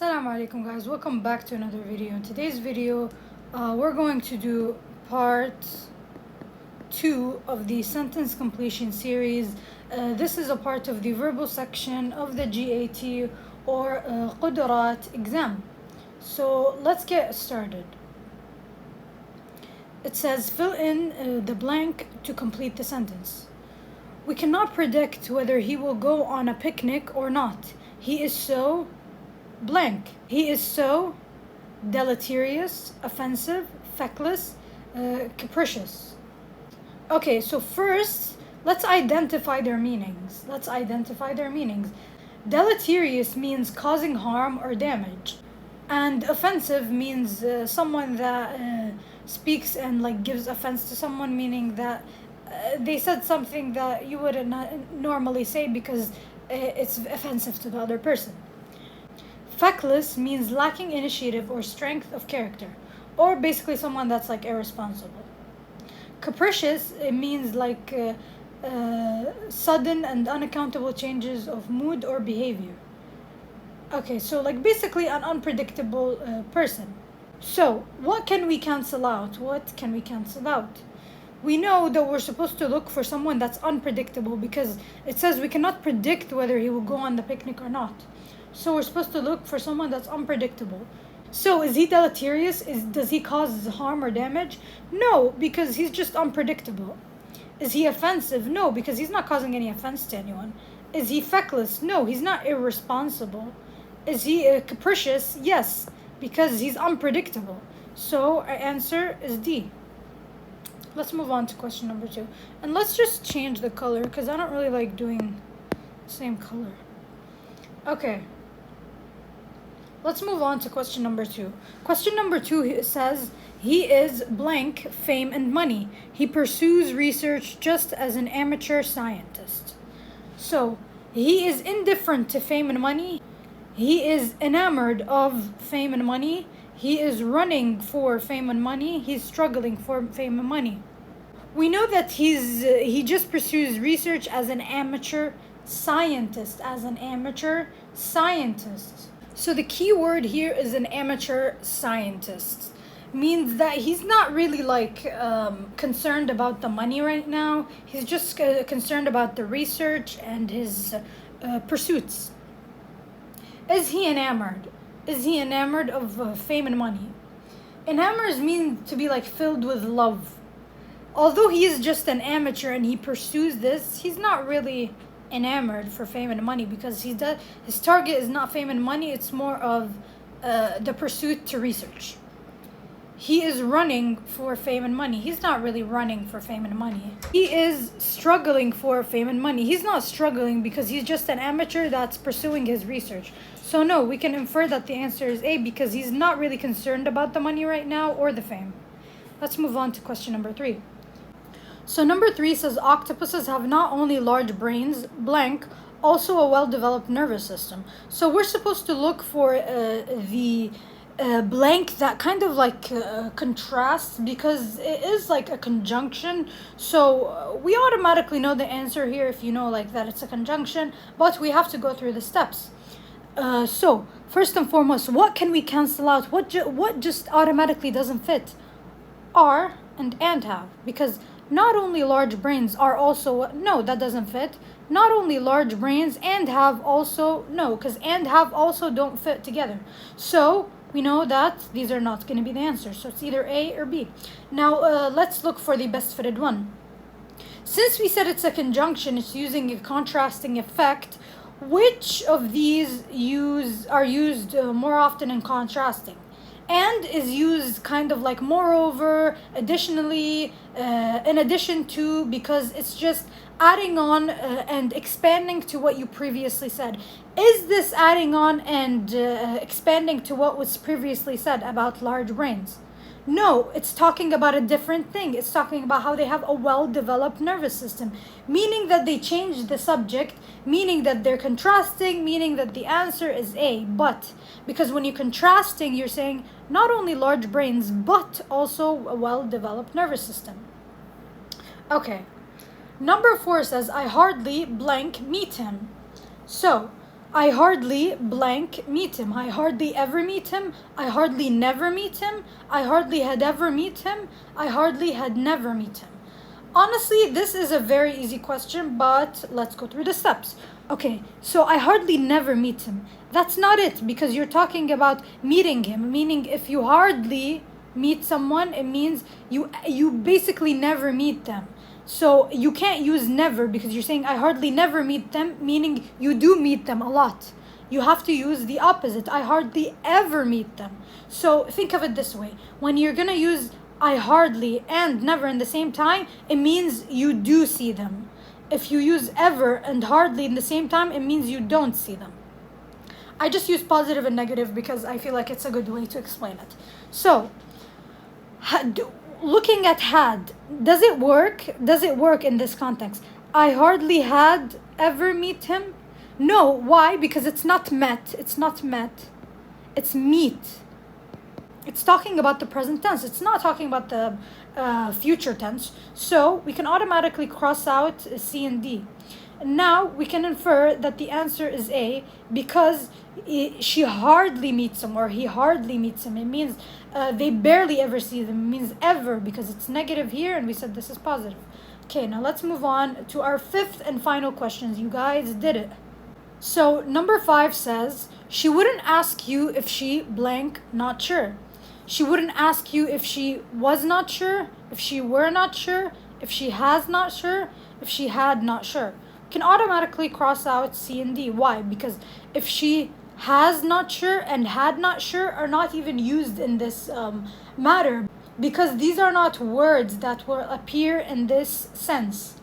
Assalamu alaikum guys, welcome back to another video. In today's video we're going to do part 2 of the sentence completion series. This is a part of the verbal section of the GAT or qudrat exam. So let's get started. It says fill in the blank to complete the sentence. We cannot predict whether he will go on a picnic or not. He is so blank. He is so deleterious, offensive, feckless, capricious. Okay, so first, let's identify their meanings. Deleterious means causing harm or damage. And offensive means someone that speaks and gives offense to someone, meaning that they said something that you wouldn't normally say because it's offensive to the other person. Feckless means lacking initiative or strength of character, or basically someone that's irresponsible. Capricious, it means sudden and unaccountable changes of mood or behavior. Okay, so basically an unpredictable person. So what can we cancel out? We know that we're supposed to look for someone that's unpredictable because it says we cannot predict whether he will go on the picnic or not. So we're supposed to look for someone that's unpredictable. So is he deleterious? Does he cause harm or damage? No, because he's just unpredictable. Is he offensive? No, because he's not causing any offense to anyone. Is he feckless? No, he's not irresponsible. Is he capricious? Yes, because he's unpredictable. So our answer is D. Let's move on to question number 2. And let's just change the color because I don't really like doing the same color. Okay. Let's move on to question number 2. Question number 2 says, he is blank, fame and money. He pursues research just as an amateur scientist. So, he is indifferent to fame and money. He is enamored of fame and money. He is running for fame and money. He's struggling for fame and money. We know that he just pursues research as an amateur scientist. So the key word here is an amateur scientist. Means that he's not really concerned about the money right now. He's just concerned about the research and his pursuits. Is he enamored? Is he enamored of fame and money? Enamours mean to be filled with love. Although he is just an amateur and he pursues this, he's not really enamored for fame and money because his target is not fame and money. It's more of the pursuit to research. He is running for fame and money. He's not really running for fame and money. He is struggling for fame and money. He's not struggling because he's just an amateur that's pursuing his research. So no, we can infer that the answer is A because he's not really concerned about the money right now or the fame. Let's move on to question number 3. So number 3 says octopuses have not only large brains, blank, also a well-developed nervous system. So we're supposed to look for the blank that kind of contrasts because it is a conjunction. So we automatically know the answer here if you know that it's a conjunction, but we have to go through the steps. So first and foremost, what can we cancel out? What just automatically doesn't fit? Are and have, because not only large brains are also, no, that doesn't fit. Not only large brains and have also, no, because and have also don't fit together. So we know that these are not going to be the answer. So it's either A or B. Now let's look for the best fitted one. Since we said it's a conjunction, it's using a contrasting effect. Which of these are used more often in contrasting? And is used moreover, additionally, in addition to, because it's just adding on and expanding to what you previously said. Is this adding on and expanding to what was previously said about large brains? No, it's talking about a different thing. It's talking about how they have a well-developed nervous system, meaning that they changed the subject, meaning that they're contrasting, meaning that the answer is A. But because when you're contrasting, you're saying not only large brains, but also a well-developed nervous system. Okay. Number 4 says, I hardly blank meet him. So I hardly blank meet him. I hardly ever meet him. I hardly never meet him. I hardly had ever meet him. I hardly had never meet him. Honestly, this is a very easy question, but let's go through the steps. Okay, so I hardly never meet him. That's not it, because you're talking about meeting him, meaning if you hardly meet someone, it means you basically never meet them. So you can't use never because you're saying I hardly never meet them, meaning you do meet them a lot. You have to use the opposite. I hardly ever meet them. So think of it this way. When you're going to use I hardly and never in the same time, it means you do see them. If you use ever and hardly in the same time, it means you don't see them. I just use positive and negative because I feel like it's a good way to explain it. So, looking at had, does it work? Does it work in this context? I hardly had ever meet him. No, why? Because it's not met. It's not met. It's meet. It's talking about the present tense. It's not talking about the future tense. So we can automatically cross out C and D. Now we can infer that the answer is A because she hardly meets him or he hardly meets him. It means they barely ever see them. It means ever because it's negative here and we said this is positive. Okay, now let's move on to our fifth and final questions. You guys did it. So number 5 says, she wouldn't ask you if she blank not sure. She wouldn't ask you if she was not sure, if she were not sure, if she has not sure, if she had not sure. We can automatically cross out C and D. Why? Because if she has not sure and had not sure are not even used in this matter because these are not words that will appear in this sense.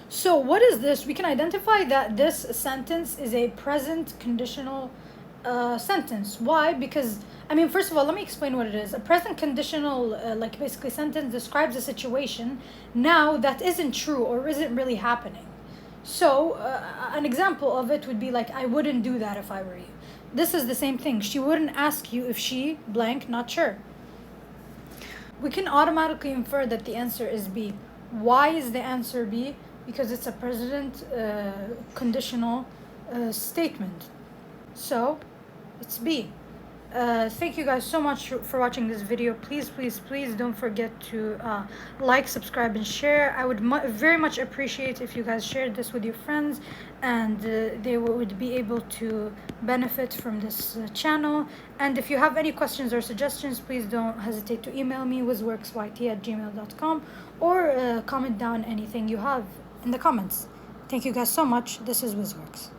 So what is this? We can identify that this sentence is a present conditional sentence. Why? Because, first of all, let me explain what it is. A present conditional, basically sentence describes a situation now that isn't true or isn't really happening. So an example of it would be like, I wouldn't do that if I were you. This is the same thing. She wouldn't ask you if she blank not sure. We can automatically infer that the answer is B. Why is the answer B? Because it's a present conditional statement. So it's B. Thank you guys so much for watching this video. Please don't forget to like, subscribe, and share. I would very much appreciate if you guys shared this with your friends and they would be able to benefit from this channel. And if you have any questions or suggestions, please don't hesitate to email me wizworksyt@gmail.com or comment down anything you have in the comments. Thank you guys so much. This is Wizworks.